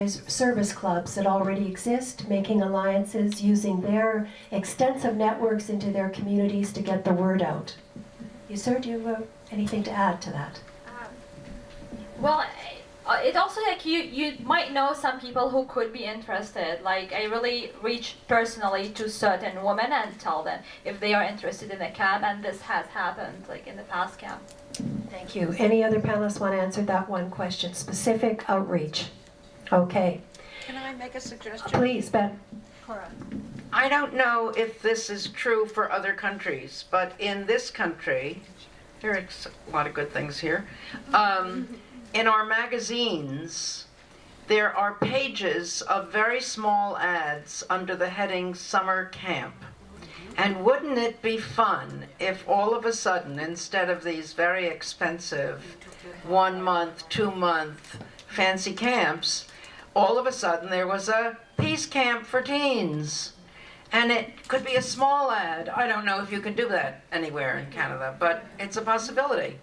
service clubs that already exist, making alliances, using their extensive networks into their communities to get the word out. You, sir, do you have anything to add to that? Well, it also like you might know some people who could be interested. Like I really reach personally to certain women and tell them if they are interested in a camp, and this has happened like in the past camp. Thank you. Any other panelists want to answer that one question? Specific outreach. Okay. Can I make a suggestion? Please, Ben. Cora. I don't know if this is true for other countries, but in this country, there's a lot of good things here. In our magazines, there are pages of very small ads under the heading Summer Camp. And wouldn't it be fun if all of a sudden, instead of these very expensive 1 month, 2 month fancy camps, all of a sudden there was a peace camp for teens. And it could be a small ad. I don't know if you can do that anywhere in Canada, but it's a possibility.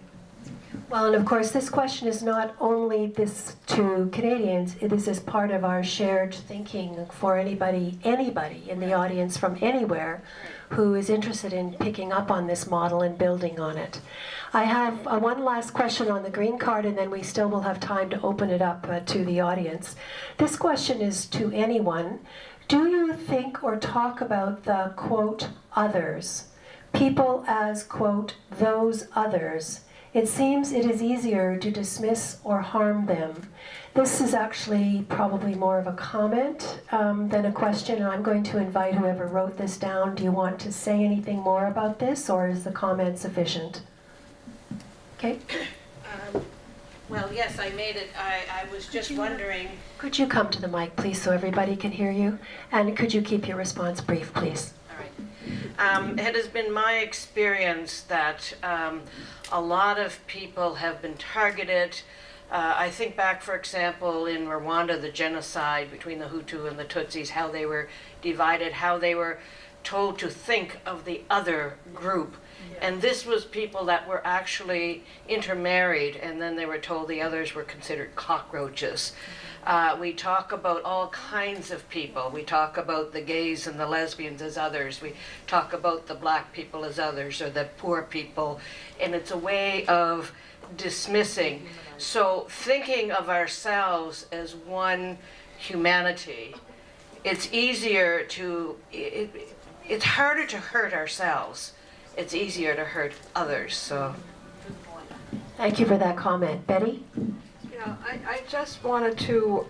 Well, and of course, this question is not only this to Canadians. This is part of our shared thinking for anybody in the audience from anywhere who is interested in picking up on this model and building on it. I have one last question on the green card, and then we still will have time to open it up to the audience. This question is to anyone. Do you think or talk about the, quote, others, people as, quote, those others? It seems it is easier to dismiss or harm them. This is actually probably more of a comment than a question, and I'm going to invite whoever wrote this down. Do you want to say anything more about this, or is the comment sufficient? Okay. Well, yes, I made it. I was just wondering. Could you come to the mic, please, so everybody can hear you? And could you keep your response brief, please? All right. It has been my experience that a lot of people have been targeted. I think back, for example, in Rwanda, the genocide between the Hutu and the Tutsis, how they were divided, how they were told to think of the other group. And this was people that were actually intermarried, and then they were told the others were considered cockroaches. We talk about all kinds of people. We talk about the gays and the lesbians as others. We talk about the black people as others, or the poor people. And it's a way of dismissing. So thinking of ourselves as one humanity, it's easier to, it's harder to hurt ourselves. It's easier to hurt others. So, Thank you for that comment. Betty? Yeah, I just wanted to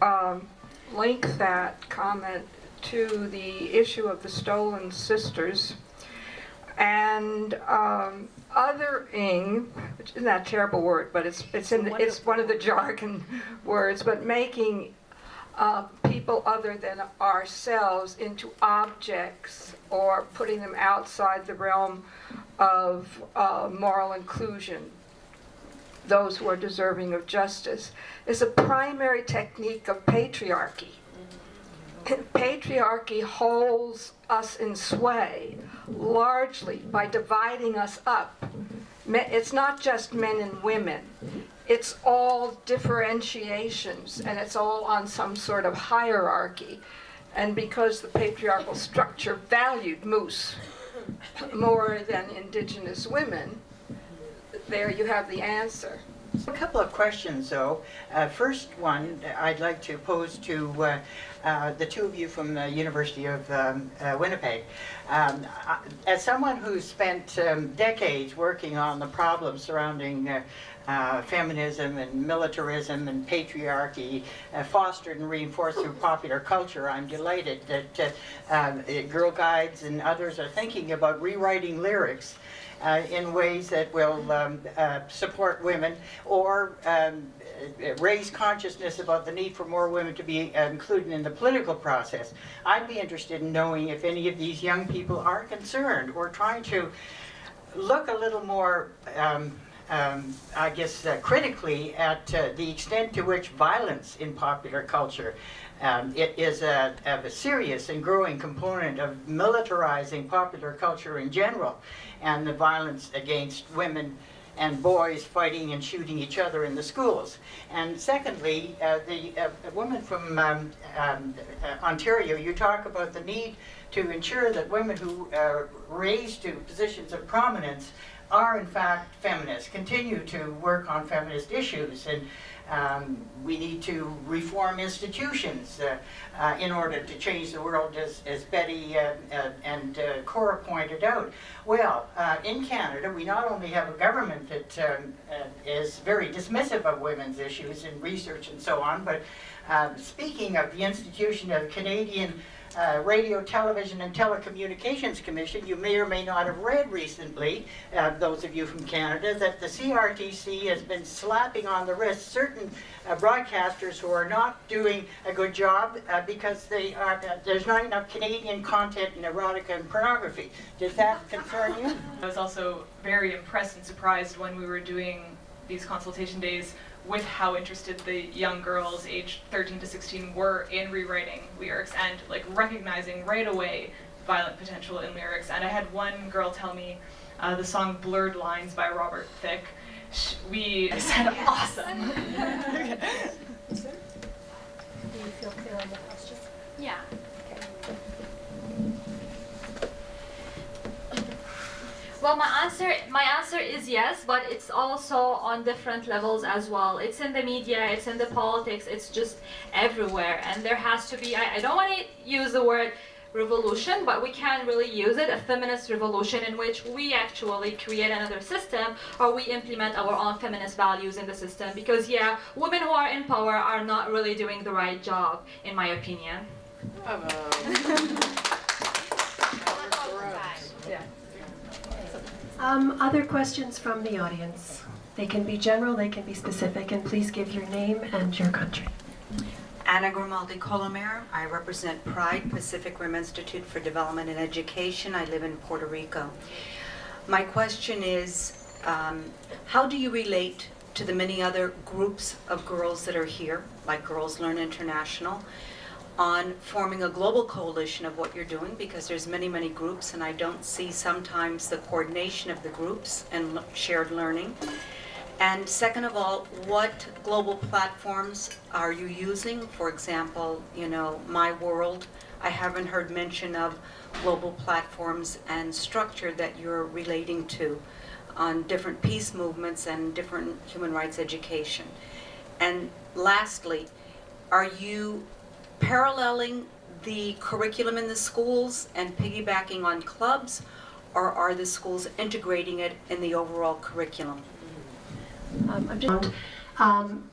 link that comment to the issue of the Stolen Sisters and othering, which isn't that a terrible word, but it's one of the jargon words, but making people other than ourselves into objects or putting them outside the realm of moral inclusion, those who are deserving of justice, is a primary technique of patriarchy. Patriarchy holds us in sway largely by dividing us up. It's not just men and women. It's all differentiations, and it's all on some sort of hierarchy. And because the patriarchal structure valued moose more than indigenous women, there you have the answer. A couple of questions, though. First one I'd like to pose to the two of you from the University of Winnipeg. As someone who's spent decades working on the problems surrounding feminism and militarism and patriarchy fostered and reinforced through popular culture, I'm delighted that Girl Guides and others are thinking about rewriting lyrics in ways that will support women or raise consciousness about the need for more women to be included in the political process. I'd be interested in knowing if any of these young people are concerned or trying to look a little more I guess critically at the extent to which violence in popular culture it is a serious and growing component of militarizing popular culture in general, and the violence against women and boys fighting and shooting each other in the schools. And secondly, the woman from Ontario, you talk about the need to ensure that women who raise to positions of prominence are in fact feminists, continue to work on feminist issues, and we need to reform institutions in order to change the world, as Betty and Cora pointed out. Well, in Canada, we not only have a government that is very dismissive of women's issues in research and so on, but speaking of the institution of Canadian Radio, Television and Telecommunications Commission, you may or may not have read recently, those of you from Canada, that the CRTC has been slapping on the wrist certain broadcasters who are not doing a good job because there's not enough Canadian content in erotica and pornography. Does that concern you? I was also very impressed and surprised when we were doing these consultation days with how interested the young girls aged 13 to 16 were in rewriting lyrics and like recognizing right away violent potential in lyrics. And I had one girl tell me the song Blurred Lines by Robert Thicke. I said, awesome. Do you feel clear on the question? Yeah. Well, my answer is yes, but it's also on different levels as well. It's in the media, it's in the politics, it's just everywhere. And there has to be, I don't want to use the word revolution, but we can really use it, a feminist revolution in which we actually create another system or we implement our own feminist values in the system. Because yeah, women who are in power are not really doing the right job, in my opinion. Other questions from the audience? They can be general, they can be specific, and please give your name and your country. Anna Grimaldi Colomer. I represent Pride, Pacific Rim Institute for Development and Education. I live in Puerto Rico. My question is, how do you relate to the many other groups of girls that are here, like Girls Learn International, on forming a global coalition of what you're doing, because there's many, many groups, and I don't see sometimes the coordination of the groups and shared learning. And second of all, what global platforms are you using? For example, you know, My World, I haven't heard mention of global platforms and structure that you're relating to on different peace movements and different human rights education. And lastly, are you paralleling the curriculum in the schools and piggybacking on clubs, or are the schools integrating it in the overall curriculum? I'm just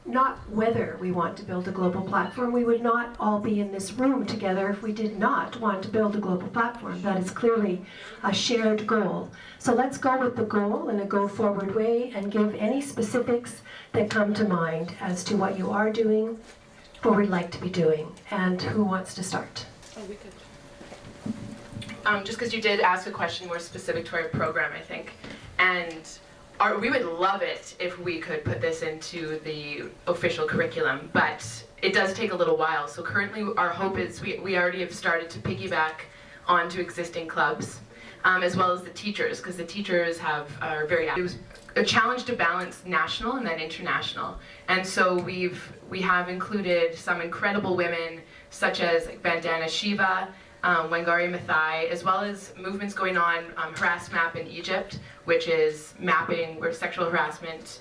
not whether we want to build a global platform. We would not all be in this room together if we did not want to build a global platform. That is clearly a shared goal. So let's go with the goal in a go-forward way and give any specifics that come to mind as to what you are doing or would like to be doing. And who wants to start? Just because you did ask a question more specific to our program, I think, and we would love it if we could put this into the official curriculum, but it does take a little while. So currently our hope is we already have started to piggyback onto existing clubs, as well as the teachers, because the teachers are very active. It was a challenge to balance national and then international. And so we have included some incredible women such as Vandana Shiva, Wangari Maathai, as well as movements going on, Harass Map in Egypt, which is mapping where sexual harassment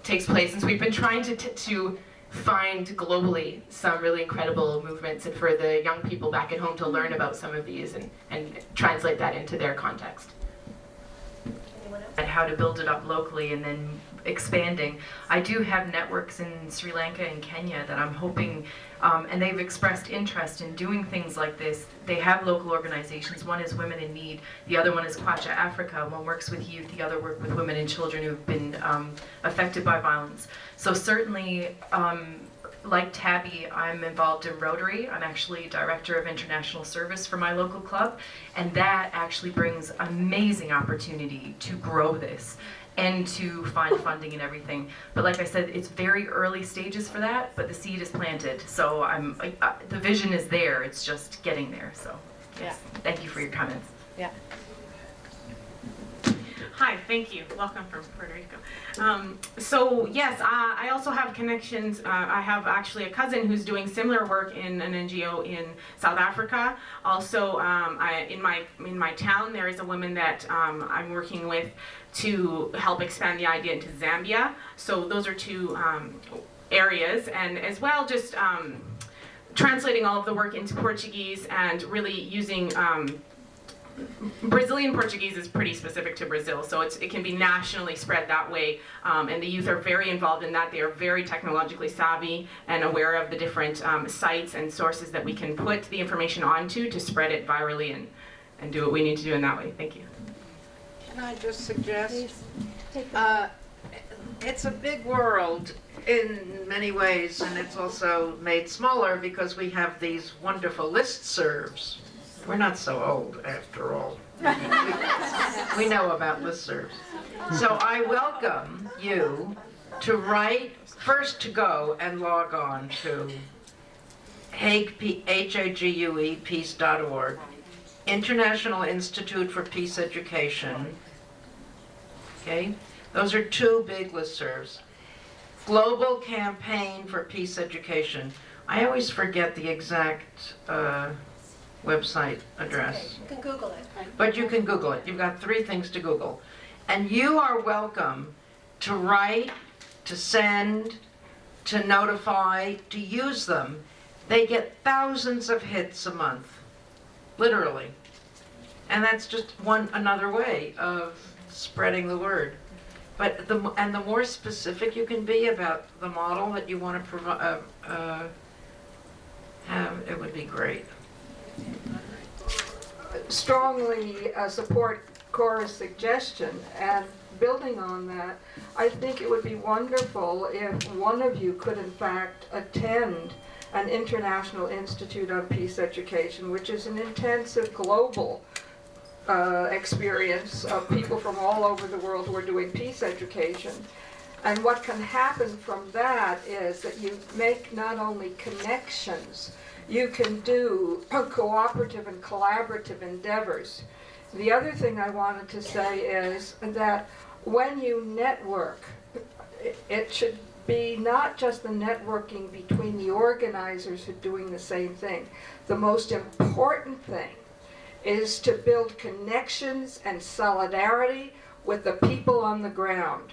takes place. And so we've been trying to find globally some really incredible movements and for the young people back at home to learn about some of these and translate that into their context. And how to build it up locally and then expanding. I do have networks in Sri Lanka and Kenya that I'm hoping, and they've expressed interest in doing things like this. They have local organizations. One is Women in Need, the other one is Kwacha Africa. One works with youth, the other work with women and children who've been affected by violence. So certainly, like Tabby, I'm involved in Rotary. I'm actually Director of International Service for my local club, and that actually brings amazing opportunity to grow this and to find funding and everything. But like I said, it's very early stages for that, but the seed is planted. So the vision is there, it's just getting there. So yes, thank you for your comments. Yeah. Hi, thank you. Welcome from Puerto Rico. So yes, I also have connections. I have actually a cousin who's doing similar work in an NGO in South Africa. Also, in my town, there is a woman that I'm working with to help expand the idea into Zambia. So those are two areas, and as well, just translating all of the work into Portuguese and really using. Brazilian Portuguese is pretty specific to Brazil, so it can be nationally spread that way, and the youth are very involved in that. They are very technologically savvy and aware of the different sites and sources that we can put the information onto to spread it virally and do what we need to do in that way. Thank you. Can I just suggest? It's a big world in many ways, and it's also made smaller because we have these wonderful listservs. We're not so old, after all. We know about listservs. So I welcome you to write, first to go and log on to Hague, H-A-G-U-E, peace.org, International Institute for Peace Education. Okay? Those are two big listservs. Global Campaign for Peace Education. I always forget the exact website address. You can Google it. But you can Google it. You've got 3 things to Google. And you are welcome to write, to send, to notify, to use them. They get thousands of hits a month, literally. And that's just another way of spreading the word. But the more specific you can be about the model that you want to have, it would be great. Strongly support Cora's suggestion, and building on that, I think it would be wonderful if one of you could in fact attend an International Institute on Peace Education, which is an intensive global experience of people from all over the world who are doing peace education. And what can happen from that is that you make not only connections, you can do cooperative and collaborative endeavors. The other thing I wanted to say is that when you network, it should be not just the networking between the organizers who are doing the same thing. The most important thing is to build connections and solidarity with the people on the ground,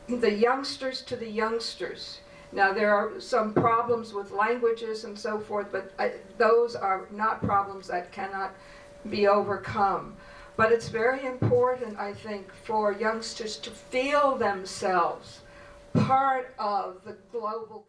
the youngsters to the youngsters. Now, there are some problems with languages and so forth, but those are not problems that cannot be overcome. But it's very important, I think, for youngsters to feel themselves part of the global